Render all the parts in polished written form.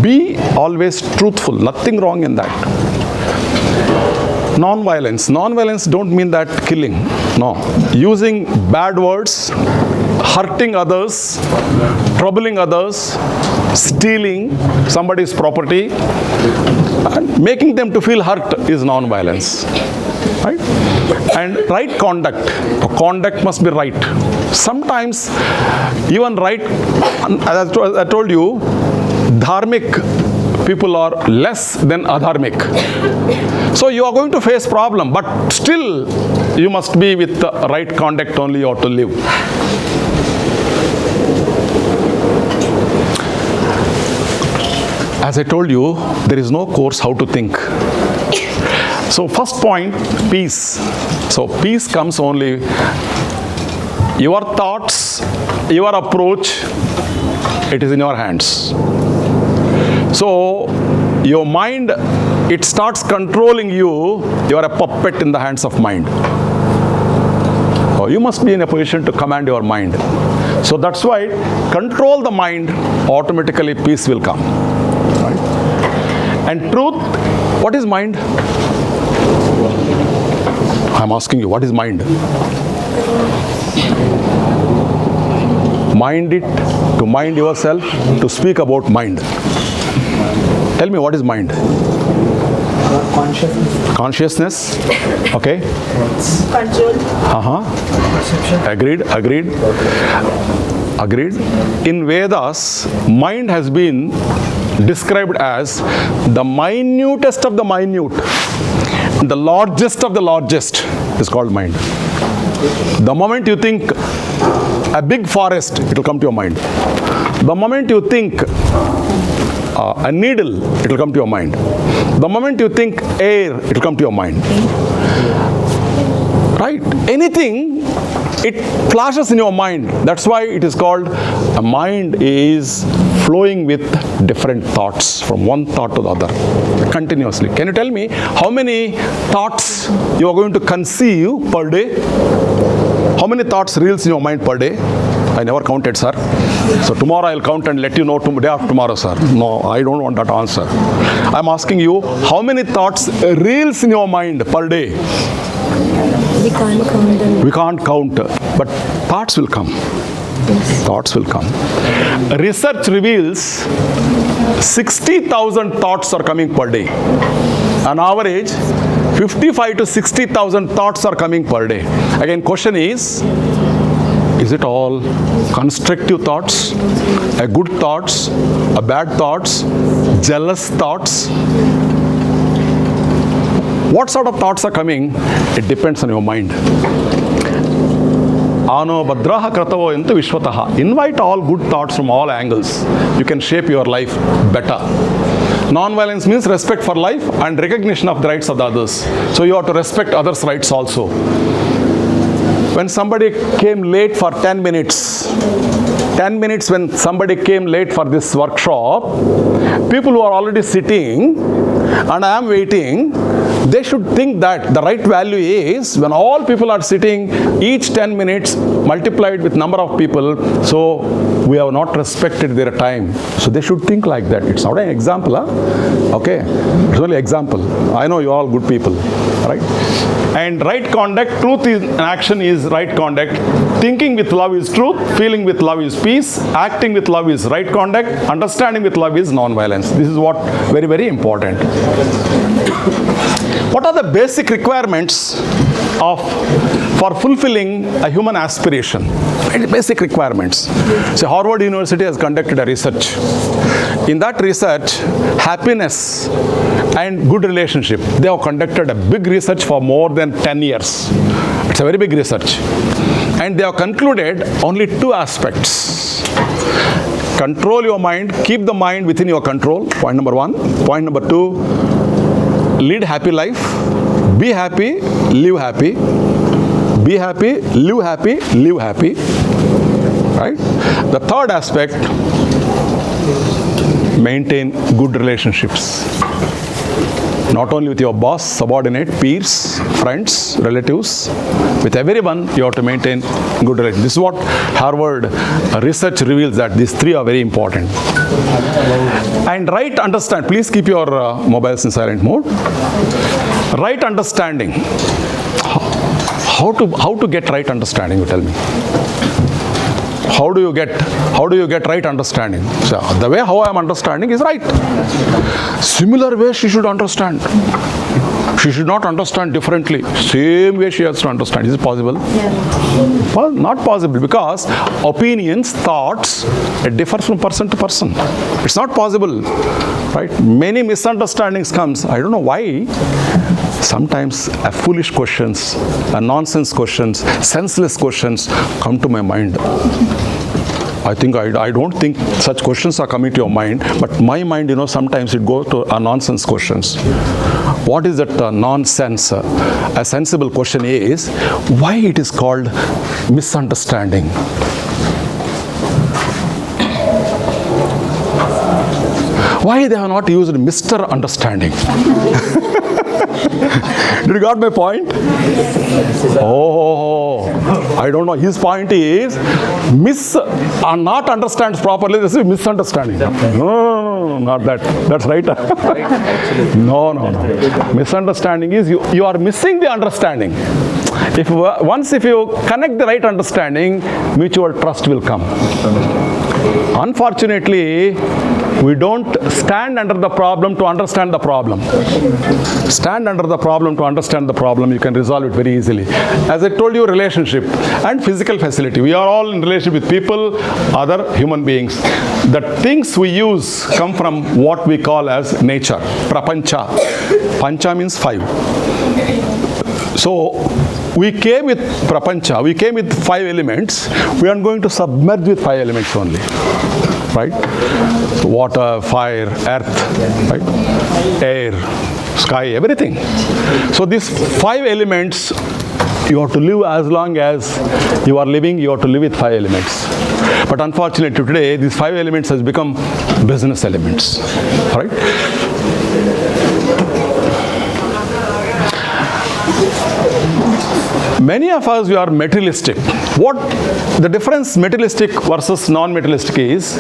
Be always truthful. Nothing wrong in that. Non-violence. Non-violence don't mean that killing. No. Using bad words, hurting others, troubling others, stealing somebody's property, and making them to feel hurt is non-violence. Right? And right conduct. Conduct must be right. Sometimes even right, as I told you, dharmic people are less than adharmic. So you are going to face problem, but still you must be with the right conduct only or to live. As I told you, there is no course how to think. So first point, peace. So peace comes only, your thoughts, your approach, it is in your hands. So your mind, it starts controlling you. You are a puppet in the hands of mind. So you must be in a position to command your mind. So that's why control the mind, automatically peace will come. Right? And truth, what is mind? I'm asking you, what is mind? Mind it, to mind yourself, to speak about mind. Tell me, what is mind? Consciousness. Consciousness. Okay. Control. Perception. Agreed. In Vedas, mind has been described as the minutest of the minute. The largest of the largest is called mind. The moment you think a big forest, it will come to your mind. The moment you think a needle, it will come to your mind. The moment you think air, it will come to your mind. Right? Anything, it flashes in your mind. That's why it is called, a mind is flowing with different thoughts from one thought to the other continuously. Can you tell me how many thoughts you are going to conceive per day? How many thoughts reels in your mind per day? I never counted, sir. So tomorrow I'll count and let you know day after tomorrow, sir. No, I don't want that answer. I'm asking you, how many thoughts reels in your mind per day? We can't count them. We can't count, but thoughts will come. Yes. Thoughts will come. Research reveals 60,000 thoughts are coming per day. On average, 55 to 60,000 thoughts are coming per day. Again, question is it all constructive thoughts, a good thoughts, a bad thoughts, jealous thoughts? What sort of thoughts are coming? It depends on your mind. Ano badraha kratavo entu vishwataha. Invite all good thoughts from all angles. You can shape your life better. Non-violence means respect for life and recognition of the rights of the others. So you have to respect others' rights also. When somebody came late for 10 minutes, when somebody came late for this workshop, people who are already sitting and I am waiting, they should think that the right value is when all people are sitting, each 10 minutes multiplied with number of people, so we have not respected their time. So they should think like that. It's not an example, huh? Okay? It's only example. I know you are all good people, right? And right conduct, truth in action is right conduct. Thinking with love is truth. Feeling with love is peace. Acting with love is right conduct. Understanding with love is non-violence. This is what very, very important. What are the basic requirements for fulfilling a human aspiration? Basic requirements. So Harvard University has conducted a research. In that research, happiness and good relationship, they have conducted a big research for more than 10 years. It's a very big research. And they have concluded only two aspects. Control your mind, keep the mind within your control, point number one. Point number two, lead happy life, be happy, live happy. Be happy, live happy, live happy. Right? The third aspect, maintain good relationships. Not only with your boss, subordinate, peers, friends, relatives, with everyone you have to maintain good relations. This is what Harvard research reveals, that these three are very important. And right understand, please keep your mobiles in silent mode. Right understanding. How to get right understanding, you tell me. How do you get right understanding? So the way how I am understanding is right. Similar way she should understand. She should not understand differently. Same way she has to understand. Is it possible? Yeah. Well, not possible, because opinions, thoughts, it differs from person to person. It's not possible, right? Many misunderstandings comes. I don't know why. Sometimes foolish questions, nonsense questions, senseless questions come to my mind. I don't think such questions are coming to your mind, but my mind, sometimes it goes to nonsense questions. What is that nonsense? A sensible question is, why it is called misunderstanding? Why they have not used Mr. Understanding? Did you got my point? Oh, I don't know. His point is not understands properly. This is misunderstanding. No, not that. That's right. No. Misunderstanding is you are missing the understanding. If you connect the right understanding, mutual trust will come. Unfortunately, we don't stand under the problem to understand the problem. Stand under the problem to understand the problem, you can resolve it very easily. As I told you, relationship and physical facility. We are all in relationship with people, other human beings. The things we use come from what we call as nature, prapancha. Pancha means 5. So, we came with prapancha, we came with 5 elements, we are going to submerge with 5 elements only, right? So water, fire, earth, right? Air, sky, everything. So these 5 elements, you have to live as long as you are living, you have to live with 5 elements. But unfortunately today, these 5 elements has become business elements, right? Many of us, we are materialistic. What the difference materialistic versus non-materialistic is?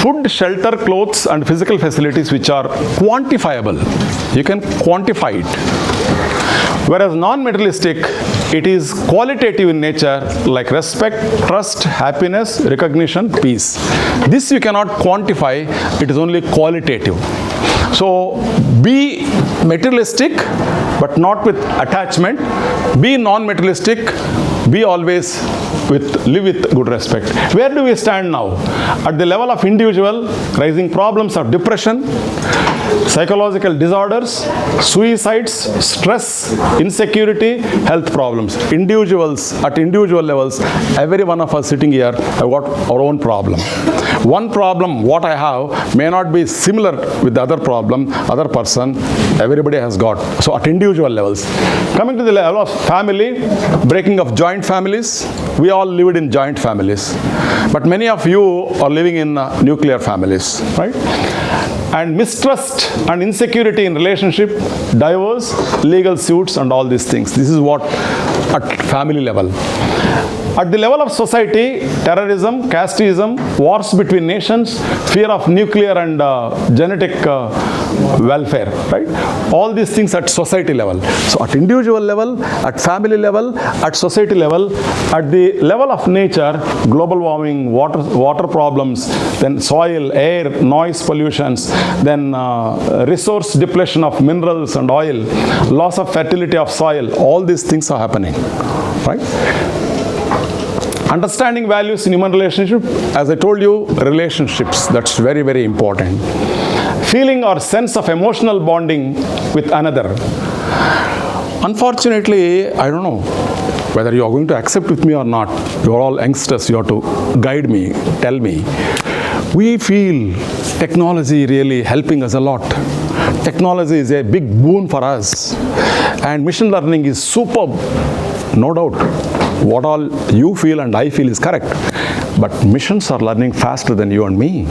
Food, shelter, clothes and physical facilities which are quantifiable. You can quantify it. Whereas non-materialistic, it is qualitative in nature, like respect, trust, happiness, recognition, peace. This you cannot quantify, it is only qualitative. So be materialistic, but not with attachment. Be non-materialistic. Be always live with good respect. Where do we stand now? At the level of individual, raising problems of depression, psychological disorders, suicides, stress, insecurity, health problems. Individuals, at individual levels, every one of us sitting here have got our own problem. One problem, what I have, may not be similar with the other problem, other person, everybody has got. So at individual levels. Coming to the level of family, breaking of joint families, we all lived in joint families. But many of you are living in nuclear families, right? And mistrust and insecurity in relationship, divorce, legal suits and all these things. This is what at family level. At the level of society, terrorism, casteism, wars between nations, fear of nuclear and genetic welfare, right? All these things at society level. So at individual level, at family level, at society level, at the level of nature, global warming, water problems, then soil, air, noise pollutions, then resource depletion of minerals and oil, loss of fertility of soil, all these things are happening, right? Understanding values in human relationship, as I told you, relationships, that's very, very important. Feeling or sense of emotional bonding with another. Unfortunately, I don't know whether you are going to accept with me or not. You are all youngsters, you have to guide me, tell me. We feel technology really helping us a lot. Technology is a big boon for us. And machine learning is superb, no doubt. What all you feel and I feel is correct. But machines are learning faster than you and me.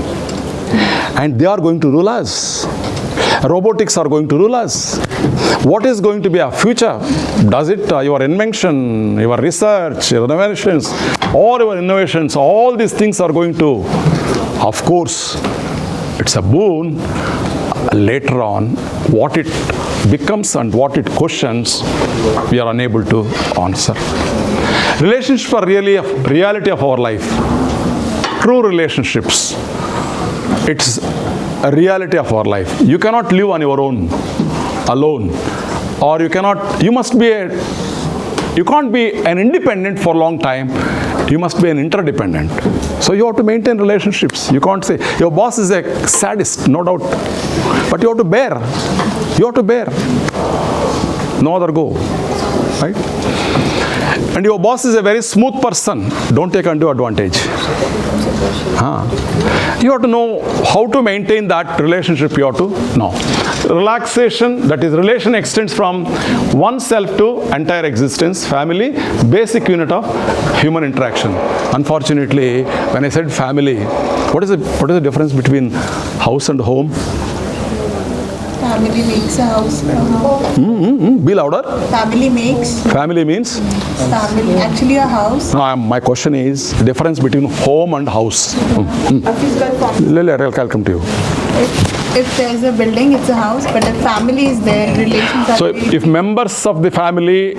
And they are going to rule us. Robotics are going to rule us. What is going to be our future? Does it your invention, your research, your innovations, all your innovations, all these things are going to, of course, it's a boon. Later on, what it becomes and what it questions, we are unable to answer. Relationships are really a reality of our life. True relationships, it's a reality of our life. You cannot live on your own, alone, or you can't be an independent for a long time. You must be an interdependent. So you have to maintain relationships. You can't say, your boss is a sadist, no doubt. But you have to bear. You have to bear. No other go. Right? And your boss is a very smooth person. Don't take undue advantage. You have to know how to maintain that relationship. You have to know. Relaxation, that is, relation extends from oneself to entire existence, family, basic unit of human interaction. Unfortunately, when I said family, what is the difference between house and home? Family makes a house. Be louder. Family makes. Family means? Family, actually a house. No, my question is the difference between home and house. A physical form. I'll come to you. If there's a building, it's a house, but if family is there, relations are So very- if members of the family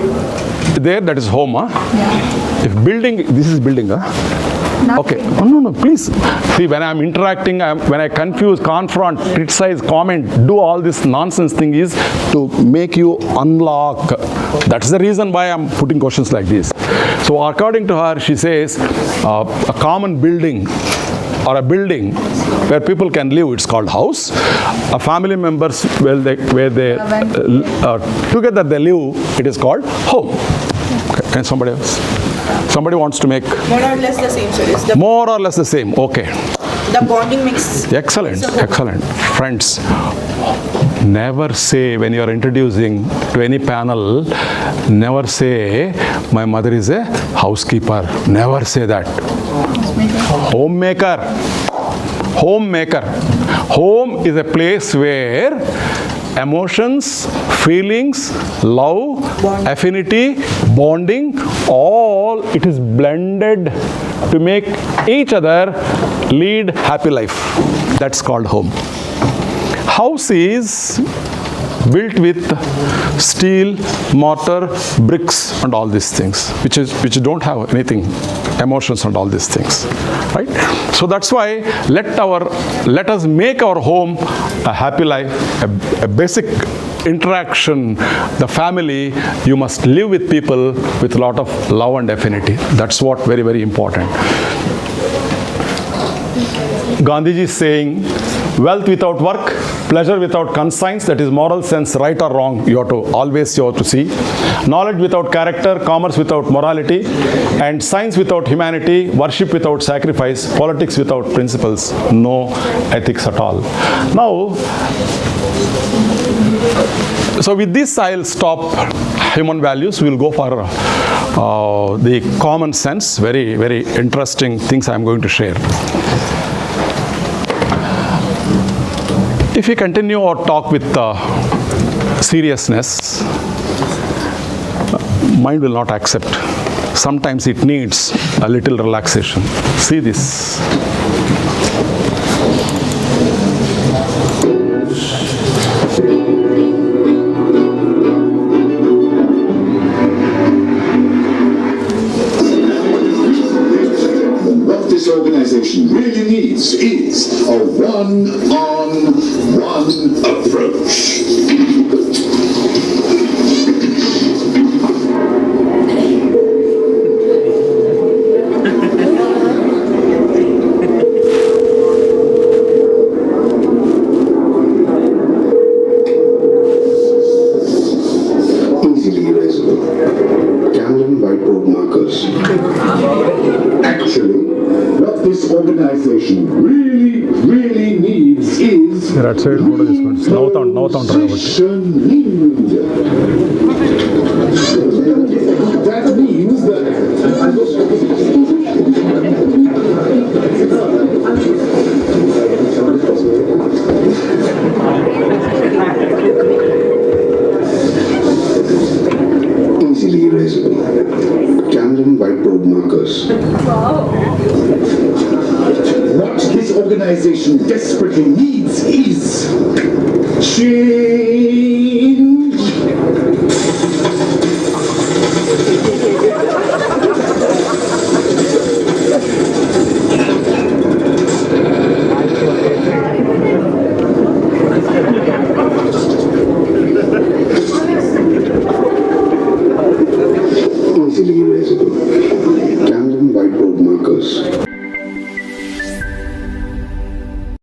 there, that is home. Yeah. If building, this is building. Not Okay. Oh, no, please. See, when I'm interacting, when I confuse, confront, criticize, comment, do all this nonsense thing is to make you unlock. That's the reason why I'm putting questions like this. So according to her, she says, a common building or a building where people can live, it's called house. A family members where they together they live, it is called home. Okay. And somebody else? Somebody wants to make More or less the same, sir. It's the more or less the same. Okay. bonding mix. Excellent. Excellent. Friends, never say when you are introducing to any panel, never say my mother is a housekeeper. Never say that. Homemaker. Homemaker. Home is a place where emotions, feelings, love, affinity, bonding, all it is blended to make each other lead happy life. That's called home. House is built with steel, mortar, bricks and all these things, which don't have anything, emotions and all these things, right? So that's why let us make our home a happy life, a basic interaction. The family, you must live with people with a lot of love and affinity. That's what very, very important. Gandhiji is saying, wealth without work, pleasure without conscience, that is moral sense, right or wrong, you have to see. Knowledge without character, commerce without morality, and science without humanity, worship without sacrifice, politics without principles, no ethics at all. Now, so with this I'll stop human values. We'll go for the common sense, very, very interesting things I'm going to share. If we continue our talk with seriousness, mind will not accept. Sometimes it needs a little relaxation. See this. What this organization really needs is a one-on-one approach. Easily erasable. Camlin whiteboard markers. Actually, what this organization really needs is Right side, what is this? positioning. That means that civilization desperately needs is change. Easily erasable. Camden whiteboard markers.